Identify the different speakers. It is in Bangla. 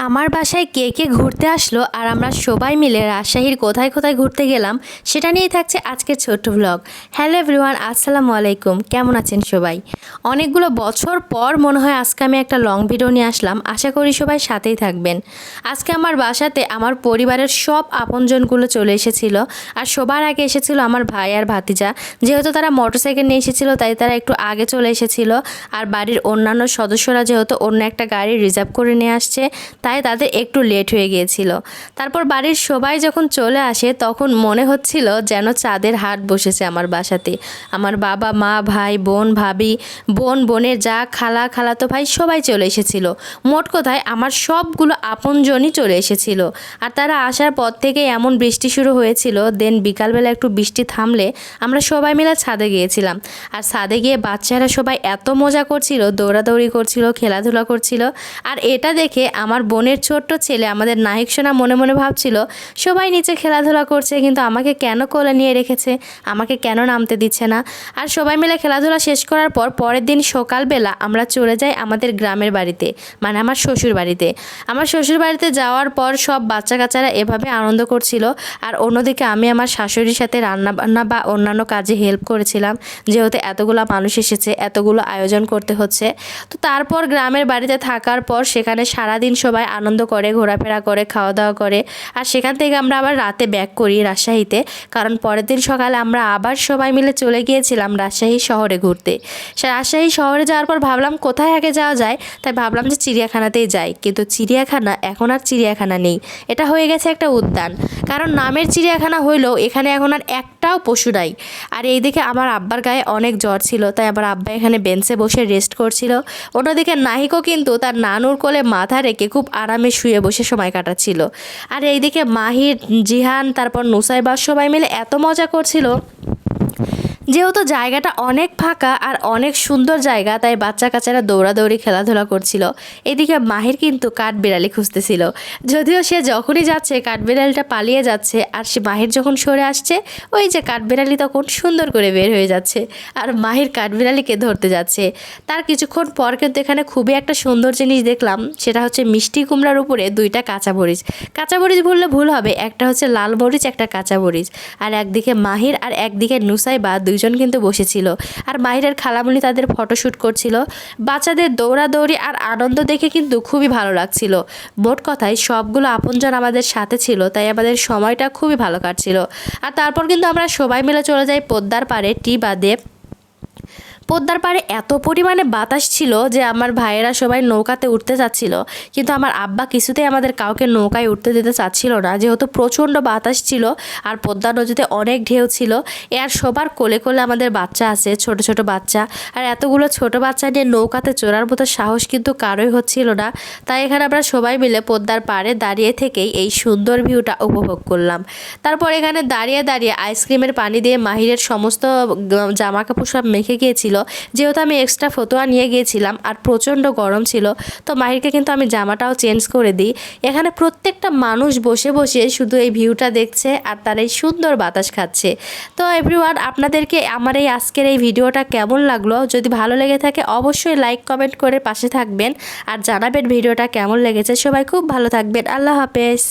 Speaker 1: আমার বাসায় কে কে ঘুরতে আসলো আর আমরা সবাই মিলে রাজশাহীর কোথায় কোথায় ঘুরতে গেলাম সেটা নিয়েই থাকছে আজকের ছোট্ট ব্লগ। হ্যালো এভরিওয়ান, আসসালামু আলাইকুম। কেমন আছেন সবাই? অনেকগুলো বছর পর মনে হয় আজকে আমি একটা লং ভিডিও নিয়ে আসলাম। আশা করি সবাই সাথেই থাকবেন। আজকে আমার বাসাতে আমার পরিবারের সব আপনজনগুলো চলে এসেছিল। আর সবার আগে এসেছিল আমার ভাই আর ভাতিজা। যেহেতু তারা মোটরসাইকেল নিয়ে এসেছিল তাই তারা একটু আগে চলে এসেছিল। আর বাড়ির অন্যান্য সদস্যরা যেহেতু অন্য একটা গাড়ি রিজার্ভ করে নিয়ে আসছে তাই তাদের একটু লেট হয়ে গিয়েছিল। তারপর বাড়ির সবাই যখন চলে আসে তখন মনে হচ্ছিল যেন চাঁদের হাট বসেছে আমার বাসাতে। আমার বাবা মা ভাই বোন ভাবি বোনের যা খালাতো ভাই সবাই চলে এসেছিল। মোট কথায় আমার সবগুলো আপনজনই চলে এসেছিল। আর তারা আসার পর থেকে এমন বৃষ্টি শুরু হয়েছিল, দেন বিকালবেলা একটু বৃষ্টি থামলে আমরা সবাই মিলে ছাদে গিয়েছিলাম। আর ছাদে গিয়ে বাচ্চারা সবাই এত মজা করছিল, দৌড়াদৌড়ি করছিল, খেলাধুলা করছিল। আর এটা দেখে আমার বোনের ছোট্ট ছেলে আমাদের নাহিক সোনা মনে মনে ভাবছিল সবাই নিচে খেলাধুলা করছে কিন্তু আমাকে কেন কোলে নিয়ে রেখেছে, আমাকে কেন নামতে দিচ্ছে না। আর সবাই মিলে খেলাধুলা শেষ করার পর পরের দিন সকালবেলা আমরা চলে যাই আমাদের গ্রামের বাড়িতে, মানে আমার শ্বশুর বাড়িতে। আমার শ্বশুর বাড়িতে যাওয়ার পর সব বাচ্চা কাচ্চারা এভাবে আনন্দ করছিল। আর অন্যদিকে আমি আমার শাশুড়ির সাথে রান্নাবান্না বা অন্যান্য কাজে হেল্প করেছিলাম, যেহেতু এতগুলো মানুষ এসেছে, এতগুলো আয়োজন করতে হচ্ছে। তো তারপর গ্রামের বাড়িতে থাকার পর সেখানে সারাদিন সবাই আনন্দ করে, ঘোরাফেরা করে, খাওয়া দাওয়া করে। আর সেখান থেকে আমরা আবার রাতে ব্যাক করি রাজশাহীতে, কারণ পরের দিন সকালে আমরা আবার সবাই মিলে চলে গিয়েছিলাম রাজশাহী শহরে ঘুরতে। রাজশাহী শহরে যাওয়ার পর ভাবলাম কোথায় আগে যাওয়া যায়, তাই ভাবলাম যে চিড়িয়াখানাতেই যাই। কিন্তু চিড়িয়াখানা এখন আর চিড়িয়াখানা নেই, এটা হয়ে গেছে একটা উদ্যান। কারণ নামের চিড়িয়াখানা হইলেও এখানে এখন আর একটাও পশু নাই। আর এইদিকে আমার আব্বার গায়ে অনেক জ্বর ছিল, তাই আবার আব্বা এখানে বেঞ্চে বসে রেস্ট করছিল। অন্যদিকে নাহিকও কিন্তু তার নানুর কোলে মাথা রেখে খুব আরামে শুয়ে বসে সময় কাটাচ্ছিল। আর এইদিকে মাহির, জিহান, তারপর নুসাইবা সবাই মিলে এত মজা করছিল। যেহেতু জায়গাটা অনেক ফাঁকা আর অনেক সুন্দর জায়গা, তাই বাচ্চা কাচ্চারা দৌড়াদৌড়ি খেলাধুলা করছিল। এদিকে মাহির কিন্তু কাঠবিড়ালি খুঁজতেছিল, যদিও সে যখনই যাচ্ছে কাঠবিড়ালিটা পালিয়ে যাচ্ছে। আর সে মাহির যখন সরে আসছে ওই যে কাঠবিড়ালি তখন সুন্দর করে বের হয়ে যাচ্ছে আর মাহির কাঠবিড়ালিকে ধরতে যাচ্ছে। তার কিছুক্ষণ পর কিন্তু এখানে খুবই একটা সুন্দর জিনিস দেখলাম, সেটা হচ্ছে মিষ্টি কুমড়ার উপরে দুইটা কাঁচামরিচ বললে ভুল হবে, একটা হচ্ছে লাল মরিচ, একটা কাঁচামরিচ। আর একদিকে মাহির আর একদিকে নুসাইবা দুইজন কিন্তু বসেছিল। আর মাহিরের খালামণি তাদের ফটোশ্যুট করছিল। বাচ্চাদের দৌড়াদৌড়ি আর আনন্দ দেখে কিন্তু খুবই ভালো লাগছিল। মোট কথায় সবগুলো আপনজন আমাদের সাথে ছিল, তাই আমাদের সময়টা খুবই ভালো কাটছিল। আর তারপর কিন্তু আমরা সবাই মিলে চলে যাই পদ্মার পাড়ে টি বাদে। পদ্মার পাড়ে এত পরিমাণে বাতাস ছিল যে আমার ভাইয়েরা সবাই নৌকাতে উঠতে চাচ্ছিল, কিন্তু আমার আব্বা কিছুতেই আমাদের কাউকে নৌকায় উঠতে দিতে চাচ্ছিল না, যেহেতু প্রচণ্ড বাতাস ছিল আর পদ্মা নদীতে অনেক ঢেউ ছিল। আর সবার কোলে কোলে আমাদের বাচ্চা আছে, ছোট ছোট বাচ্চা। আর এতগুলো ছোট বাচ্চা নিয়ে নৌকাতে চড়ার মতো সাহস কিন্তু কারোই হচ্ছিল না। তাই এখানে আমরা সবাই মিলে পদ্মার পাড়ে দাঁড়িয়ে থেকেই এই সুন্দর ভিউটা উপভোগ করলাম। তারপর এখানে দাঁড়িয়ে দাঁড়িয়ে আইসক্রিমের পানি দিয়ে মাহিরের সমস্ত জামা কাপড় সব মেখে গিয়েছিল, যেহেতু আমি এক্সট্রা ফতোয়া নিয়ে গিয়েছিলাম আর প্রচণ্ড গরম ছিল। তো মাহিরকে কিন্তু আমি জামাটাও চেঞ্জ করে দিই। এখানে প্রত্যেকটা মানুষ বসে বসে শুধু এই ভিউটা দেখছে আর তার এই সুন্দর বাতাস খাচ্ছে। তো এভরিওয়ান, আপনাদেরকে আমার এই আজকের এই ভিডিওটা কেমন লাগলো? যদি ভালো লেগে থাকে অবশ্যই লাইক কমেন্ট করে পাশে থাকবেন আর জানাবেন ভিডিওটা কেমন লেগেছে। সবাই খুব ভালো থাকবেন। আল্লাহ হাফেজ।